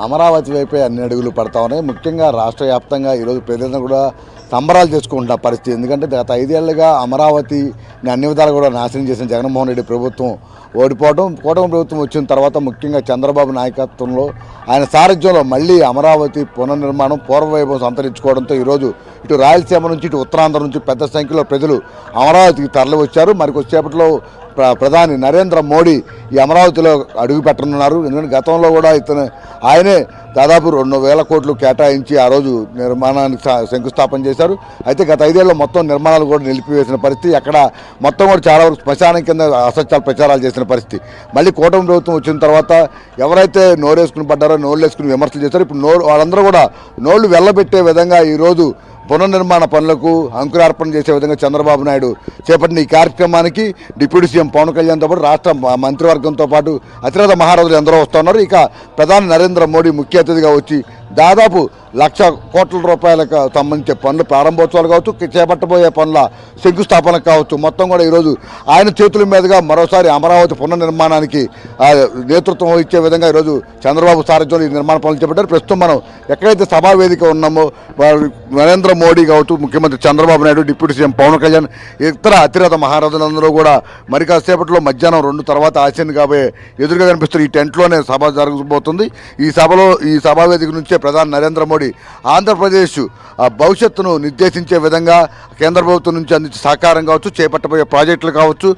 అమరావతి వైపే అన్ని అడుగులు పడతా ఉన్నాయి. ముఖ్యంగా రాష్ట్ర వ్యాప్తంగా ఈరోజు ప్రజలను కూడా సంబరాలు చేసుకుంటున్న పరిస్థితి. ఎందుకంటే గత 5 ఏళ్లుగా అమరావతిని అన్ని విధాలు కూడా నాశనం చేసిన జగన్మోహన్ రెడ్డి ప్రభుత్వం ఓడిపోవడం, కూటమి ప్రభుత్వం వచ్చిన తర్వాత ముఖ్యంగా చంద్రబాబు నాయకత్వంలో ఆయన సారథ్యంలో మళ్ళీ అమరావతి పునర్నిర్మాణం పూర్వవైభవం సంతరించుకోవడంతో ఈరోజు ఇటు రాయలసీమ నుంచి ఇటు ఉత్తరాంధ్ర నుంచి పెద్ద సంఖ్యలో ప్రజలు అమరావతికి తరలి వచ్చారు. మరికొద్దిసేపట్లో ప్రధాని నరేంద్ర మోడీ ఈ అమరావతిలో అడుగు పెట్టనున్నారు. ఎందుకంటే గతంలో కూడా ఆయనే దాదాపు 2,000 కోట్లు కేటాయించి ఆ రోజు నిర్మాణానికి శంకుస్థాపన చేశారు. అయితే గత 5 ఏళ్ళలో మొత్తం నిర్మాణాలు కూడా నిలిపివేసిన పరిస్థితి. అక్కడ మొత్తం కూడా చాలా వరకు శ్మశానం కింద అసత్యాలు ప్రచారాలు చేసిన పరిస్థితి. మళ్ళీ కూటమి ప్రభుత్వం వచ్చిన తర్వాత ఎవరైతే నోరేసుకుని పడ్డారో నోళ్ళు వేసుకుని విమర్శలు చేశారో ఇప్పుడు వాళ్ళందరూ కూడా నోళ్లు వెళ్ళబెట్టే విధంగా ఈరోజు పునర్నిర్మాణ పనులకు అంకురార్పణ చేసే విధంగా చంద్రబాబు నాయుడు చేపట్టిన ఈ కార్యక్రమానికి డిప్యూటీ సీఎం పవన్ కళ్యాణ్తో పాటు రాష్ట్ర మంత్రివర్గంతో పాటు అతిరథ మహారాజులు ఎందరో వస్తున్నారు. ఇక ప్రధాని నరేంద్ర మోడీ ముఖ్య అతిథిగా వచ్చి దాదాపు 1,00,000 కోట్ల రూపాయలకు సంబంధించే పనులు ప్రారంభోత్సవాలు కావచ్చు, చేపట్టబోయే పనుల శంకుస్థాపన కావచ్చు, మొత్తం కూడా ఈరోజు ఆయన చేతుల మీదుగా మరోసారి అమరావతి పునర్నిర్మాణానికి నేతృత్వం ఇచ్చే విధంగా ఈరోజు చంద్రబాబు సారథ్యంలో ఈ నిర్మాణ పనులు చేపట్టారు. ప్రస్తుతం మనం ఎక్కడైతే సభావేదిక ఉన్నామో నరేంద్ర మోడీ కావచ్చు, ముఖ్యమంత్రి చంద్రబాబు నాయుడు, డిప్యూటీ సీఎం పవన్ కళ్యాణ్, ఇతర అతిరథ మహారాజులందరూ కూడా మరి కాసేపట్లో మధ్యాహ్నం 2 తర్వాత ఆశీన్ కాబోయే ఎదురుగా కనిపిస్తున్న ఈ టెంట్లోనే సభ జరగబోతుంది. ఈ సభావేదిక నుంచే ప్రధాని నరేంద్ర మోడీ ఆంధ్రప్రదేశ్ భవిష్యత్తును నిర్దేశించే విధంగా కేంద్ర ప్రభుత్వం నుంచి అందించే సహకారం కావచ్చు, చేపట్టబోయే ప్రాజెక్టులు కావచ్చు,